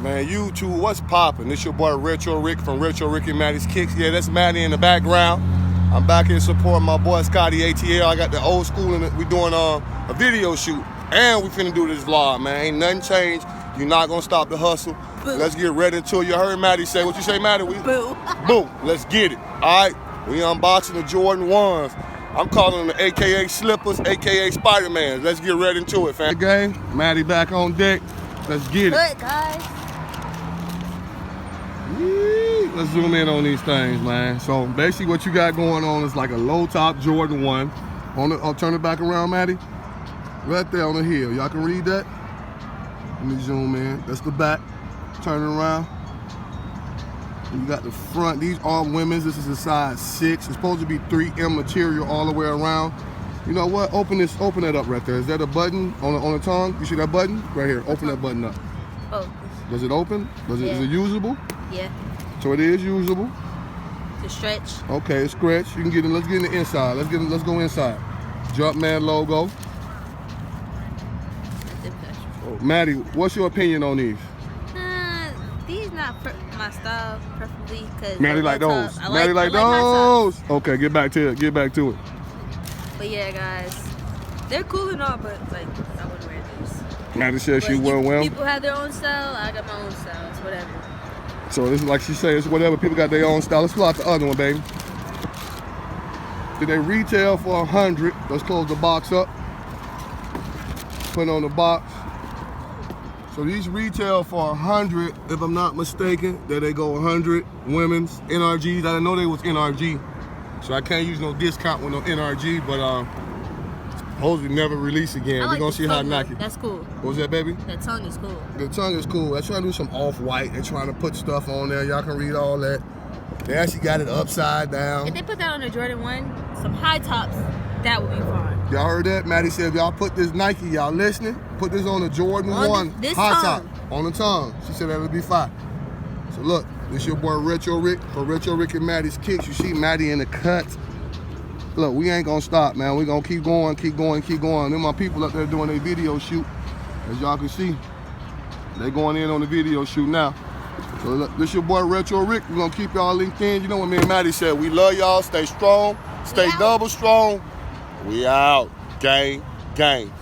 Man, YouTube, what's poppin'? This your boy Retro Rick from Retro Rick and Maddie's Kicks. Yeah, that's Maddie in the background. I'm back here supporting my boy Scotty ATL. I got the old school and we doing a video shoot. And we finna do this vlog, man. Ain't nothing changed. You're not gonna stop the hustle. Boo. Let's get ready into it. You heard Maddie say, what you say, Maddie? Boo. Boo. Let's get it. All right, we unboxing the Jordan 1s. I'm calling them the AKA slippers, AKA Spider-Man. Let's get right into it, fam. The game, Maddie back on deck. Let's get it. Good, guys. Let's zoom in on these things, man. So basically what you got going on is like a low top Jordan 1. I'll turn it back around, Maddie. Right there on the heel. Y'all can read that? Let me zoom in. That's the back. Turn it around. You got the front. These are women's. This is a size 6. It's supposed to be 3M material all the way around. You know what? Open that up right there. Is that a button on the tongue? You see that button? Right here. Open that button up. Oh. Does it open? Is it usable? Yeah. So it is usable. To stretch. Okay, it's stretch. You can get in. Let's get in the inside. Let's go inside. Jumpman logo. Oh, Maddie, what's your opinion on these? These not my style, preferably because Maddie like those. Maddie like those. Okay, get back to it. Get back to it. But yeah, guys, they're cool and all, but like I wouldn't wear these. Maddie said she wouldn't wear them. People have their own style. I got my own style. It's whatever. So this is like she said, it's whatever. People got their own style. Let's pull out the other one, baby. Did they retail for 100? Let's close the box up. Put it on the box. So these retail for 100, if I'm not mistaken. There they go, 100 women's NRGs. I didn't know they was NRG, so I can't use no discount with no NRG. But supposedly never release again. We're gonna see how Nike. That's cool. What was that, baby? That tongue is cool. The tongue is cool. They're trying to do some off-white. They're trying to put stuff on there. Y'all can read all that. They actually got it upside down. If they put that on the Jordan 1, some high tops, that would be fine. Y'all heard that? Maddie said, if y'all put this Nike, y'all listening? Put this on the Jordan 1 high top. On the tongue. She said that would be fine. So look, this your boy Retro Rick for Retro Rick and Maddie's Kicks. You see Maddie in the cut. Look, we ain't gonna stop, man. We gonna keep going, keep going, keep going. Them my people up there doing a video shoot. As y'all can see, they going in on the video shoot now. So look, this your boy Retro Rick. We're gonna keep y'all linked in. You know what me and Maddie said, we love y'all, stay strong, stay double strong. We out. Gang, gang.